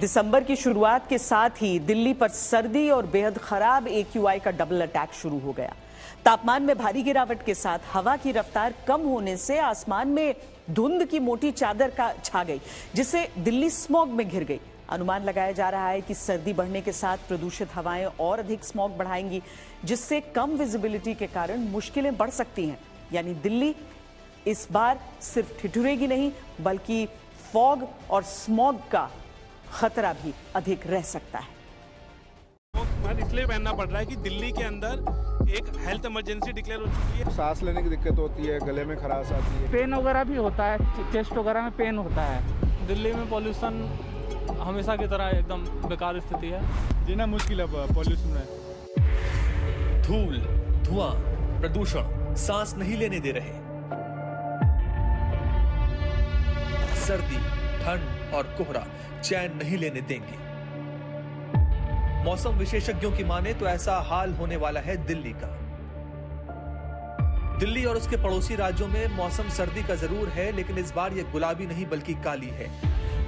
दिसंबर की शुरुआत के साथ ही दिल्ली पर सर्दी और बेहद खराब AQI का डबल अटैक शुरू हो गया। तापमान में भारी गिरावट के साथ हवा की रफ्तार कम होने से आसमान में धुंध की मोटी चादर का छा गई, जिससे दिल्ली स्मॉग में घिर गई। अनुमान लगाया जा रहा है कि सर्दी बढ़ने के साथ प्रदूषित हवाएं और अधिक स्मॉग बढ़ाएंगी, जिससे कम विजिबिलिटी के कारण मुश्किलें बढ़ सकती हैं। यानी दिल्ली इस बार सिर्फ ठिठुरेगी नहीं, बल्कि फॉग और स्मॉग का खतरा भी अधिक रह सकता है। इसलिए पहनना पड़ रहा है कि दिल्ली के अंदर एक हेल्थ इमरजेंसी डिक्लेयर हो चुकी है। सांस लेने की दिक्कत होती है, गले में खराश आती है, पेन वगैरह भी होता है, चेस्ट वगैरह में पेन होता है। दिल्ली में पॉल्यूशन हमेशा की तरह एकदम बेकार स्थिति है, जीना मुश्किल है पॉल्यूशन में। धूल, धुआं, प्रदूषण सांस नहीं लेने दे रहे। सर्दी, ठंड और कोहरा चैन नहीं लेने देंगे। मौसम विशेषज्ञों की माने तो ऐसा हाल होने वाला है दिल्ली का। दिल्ली और उसके पड़ोसी राज्यों में मौसम सर्दी का जरूर है, लेकिन इस बार यह गुलाबी नहीं बल्कि काली है।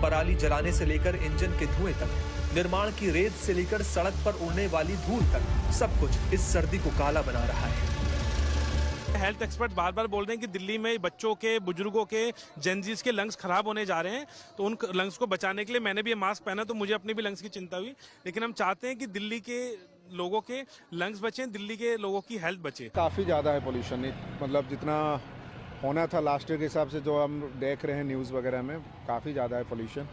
पराली जलाने से लेकर इंजन के धुएं तक, निर्माण की रेत से लेकर सड़क पर उड़ने वाली धूल तक, सब कुछ इस सर्दी को काला बना रहा है। हेल्थ एक्सपर्ट बार बार बोल रहे हैं कि दिल्ली में बच्चों के, बुजुर्गों के, जेनजीज के लंग्स खराब होने जा रहे हैं। तो उन लंग्स को बचाने के लिए मैंने भी ये मास्क पहना, तो मुझे अपनी भी लंग्स की चिंता हुई। लेकिन हम चाहते हैं कि दिल्ली के लोगों के लंग्स बचें, दिल्ली के लोगों की हेल्थ बचे। काफ़ी ज़्यादा है पोल्यूशन, मतलब जितना होना था लास्ट ईयर के हिसाब से जो हम देख रहे हैं न्यूज़ वगैरह में, काफ़ी ज़्यादा है पोल्यूशन।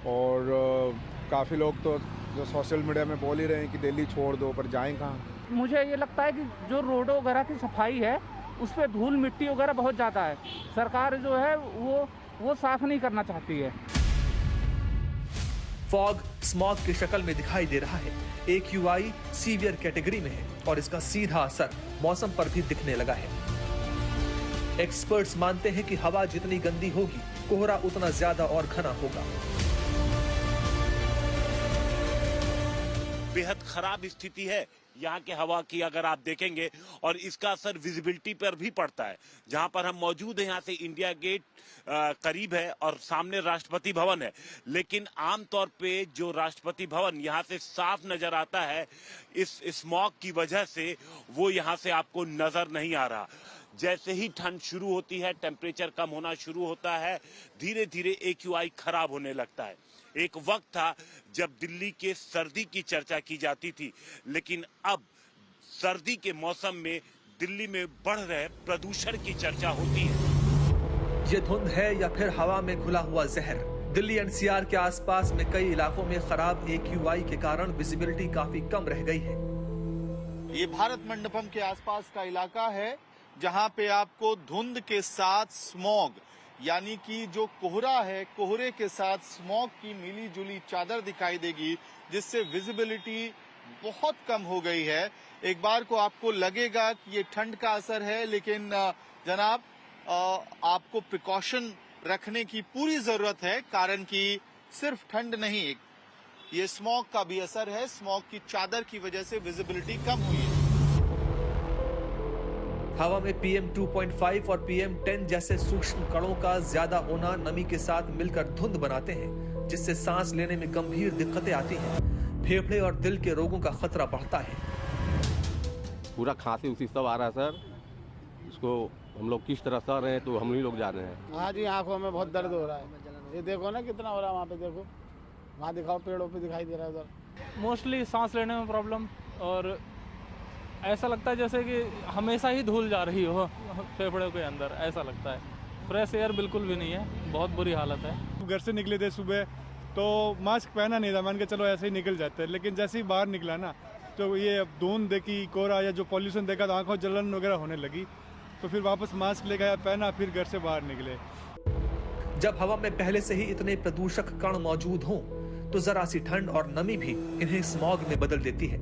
और काफ़ी लोग तो जो सोशल मीडिया में बोल ही रहे हैं कि दिल्ली छोड़ दो, पर जाएं कहाँ। मुझे ये लगता है कि जो रोडों वगैरह की सफाई है उस पर धूल मिट्टी वगैरह बहुत ज़्यादा है। सरकार जो है वो साफ नहीं करना चाहती है। फॉग स्मॉग की शक्ल में दिखाई दे रहा है। AQI सीवियर कैटेगरी में है और इसका सीधा असर मौसम पर भी दिखने लगा है। एक्सपर्ट्स मानते हैं कि हवा जितनी गंदी होगी, कोहरा उतना ज्यादा और घना होगा। बेहद खराब स्थिति है यहाँ के हवा की, अगर आप देखेंगे, और इसका असर विजिबिलिटी पर भी पड़ता है। जहाँ पर हम मौजूद हैं, यहाँ से इंडिया गेट करीब है और सामने राष्ट्रपति भवन है, लेकिन आमतौर पे जो राष्ट्रपति भवन यहाँ से साफ नजर आता है, इस स्मॉग की वजह से वो यहाँ से आपको नजर नहीं आ रहा। जैसे ही ठंड शुरू होती है, टेम्परेचर कम होना शुरू होता है, धीरे धीरे AQI खराब होने लगता है। एक वक्त था जब दिल्ली के सर्दी की चर्चा की जाती थी, लेकिन अब सर्दी के मौसम में दिल्ली में बढ़ रहे प्रदूषण की चर्चा होती है। ये धुंध है या फिर हवा में घुला हुआ जहर। दिल्ली NCR के आसपास में कई इलाकों में खराब AQI के कारण विजिबिलिटी काफी कम रह गई है। ये भारत मंडपम के आसपास का इलाका है, जहां पे आपको धुंध के साथ स्मॉग, यानी कि जो कोहरा है, कोहरे के साथ स्मॉग की मिली जुली चादर दिखाई देगी, जिससे विजिबिलिटी बहुत कम हो गई है। एक बार को आपको लगेगा कि ये ठंड का असर है, लेकिन जनाब आपको प्रिकॉशन रखने की पूरी जरूरत है, कारण कि सिर्फ ठंड नहीं, ये स्मॉग का भी असर है। स्मॉग की चादर की वजह से विजिबिलिटी कम हुई है। हवा में PM 2.5 और PM 10 जैसे सूक्ष्म कणों का ज्यादा होना नमी के साथ मिलकर धुंध बनाते हैं, जिससे सांस लेने में गंभीर दिक्कतें आती हैं। फेफड़े और दिल के रोगों का खतरा बढ़ता है। पूरा खांसी उसी सब आ रहा है सर। इसको हम लोग किस तरह सह रहे हैं तो हम ही लोग जा रहे हैं। हाँ जी, आंखों में बहुत दर्द हो रहा है। ये देखो ना कितना हो रहा है, वहाँ पे देखो, वहाँ दिखाओ, पेड़ों पे दिखाई दे रहा है उधर। मोस्टली सांस लेने में प्रॉब्लम, और ऐसा लगता है जैसे कि हमेशा ही धूल जा रही हो फेफड़े के अंदर, ऐसा लगता है। फ्रेश एयर बिल्कुल भी नहीं है, बहुत बुरी हालत है। घर से निकले थे सुबह तो मास्क पहना नहीं था, मान के चलो ऐसे ही निकल जाते हैं, लेकिन जैसे ही बाहर निकला ना तो ये धुंध देखी, कोहरा या जो पॉल्यूशन देखा तो आंखों जलन वगैरह होने लगी, तो फिर वापस मास्क लेकर आया, पहना, फिर घर से बाहर निकले। जब हवा में पहले से ही इतने प्रदूषक कण मौजूद हों, तो जरा सी ठंड और नमी भी इन्हें स्मॉग में बदल देती है।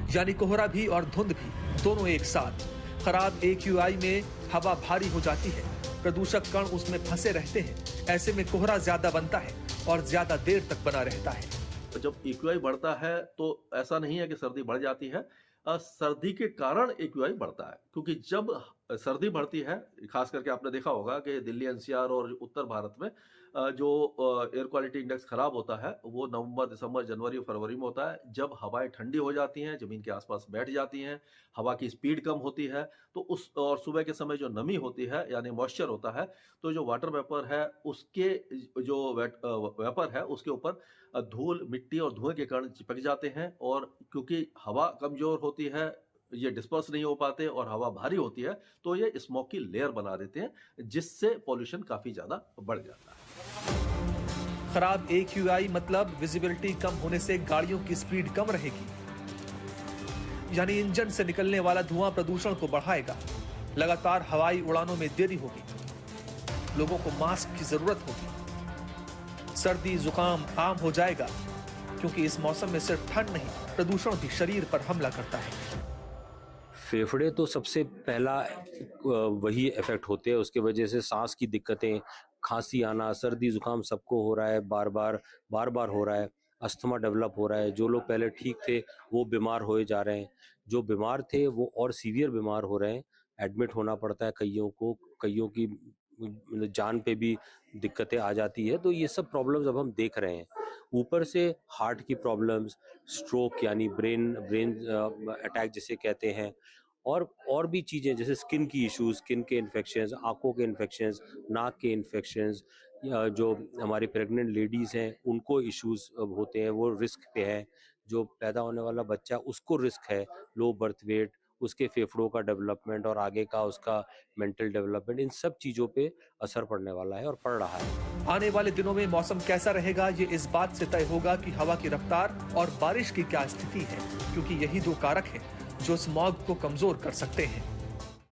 यानी कोहरा भी और धुंध भी दोनों एक साथ। खराब AQI में हवा भारी हो जाती है, प्रदूषक कण उसमें फंसे रहते हैं। ऐसे में कोहरा ज्यादा बनता है और ज्यादा देर तक बना रहता है। तो जब AQI बढ़ता है तो ऐसा नहीं है कि सर्दी बढ़ जाती है, सर्दी के कारण AQI बढ़ता है। क्योंकि जब सर्दी बढ़ती है, खास करके आपने देखा होगा कि दिल्ली NCR और उत्तर भारत में जो एयर क्वालिटी इंडेक्स खराब होता है वो नवंबर, दिसंबर, जनवरी और फरवरी में होता है, जब हवाएं ठंडी हो जाती हैं, जमीन के आसपास बैठ जाती हैं, हवा की स्पीड कम होती है, तो उस और सुबह के समय जो नमी होती है यानी मॉइस्चर होता है, तो जो वाटर वेपर है उसके जो वेपर है उसके ऊपर धूल, मिट्टी और धुएं के कारण चिपक जाते हैं, और क्योंकि हवा कमजोर होती है, ये डिस्पर्स नहीं हो पाते और हवा भारी होती है, तो ये स्मोक की लेयर बना देते हैं, जिससे पॉल्यूशन काफी ज्यादा बढ़ जाता है। खराब AQI मतलब विजिबिलिटी कम होने से गाड़ियों की स्पीड कम रहेगी, यानी इंजन से निकलने वाला धुआं प्रदूषण को बढ़ाएगा। लगातार हवाई उड़ानों में देरी होगी, लोगों को मास्क की जरूरत होगी, सर्दी जुकाम आम हो जाएगा, क्योंकि इस मौसम में सिर्फ ठंड नहीं, प्रदूषण भी शरीर पर हमला करता है। फेफड़े तो सबसे पहला वही इफेक्ट होते हैं, उसके वजह से सांस की दिक्कतें, खांसी आना, सर्दी जुकाम सबको हो रहा है, बार बार हो रहा है, अस्थमा डेवलप हो रहा है। जो लोग पहले ठीक थे वो बीमार होए जा रहे हैं, जो बीमार थे वो और सीवियर बीमार हो रहे हैं, एडमिट होना पड़ता है कईयों की जान पे भी दिक्कतें आ जाती है। तो ये सब प्रॉब्लम्स अब हम देख रहे हैं। ऊपर से हार्ट की प्रॉब्लम्स, स्ट्रोक यानी ब्रेन अटैक जिसे कहते हैं, और भी चीज़ें जैसे स्किन की इश्यूज, स्किन के इन्फेक्शंस, आंखों के इन्फेक्शंस, नाक के इन्फेक्शंस, जो हमारी प्रेग्नेंट लेडीज़ हैं उनको इश्यूज होते हैं, वो रिस्क पे है। जो पैदा होने वाला बच्चा उसको रिस्क है, लो बर्थ वेट, उसके फेफड़ों का डेवलपमेंट और आगे का उसका मेंटल डेवलपमेंट, इन सब चीज़ों पे असर पड़ने वाला है और पड़ रहा है। आने वाले दिनों में मौसम कैसा रहेगा ये इस बात से तय होगा कि हवा की रफ्तार और बारिश की क्या स्थिति है, क्योंकि यही दो कारक हैं जो स्मॉग को कमजोर कर सकते हैं।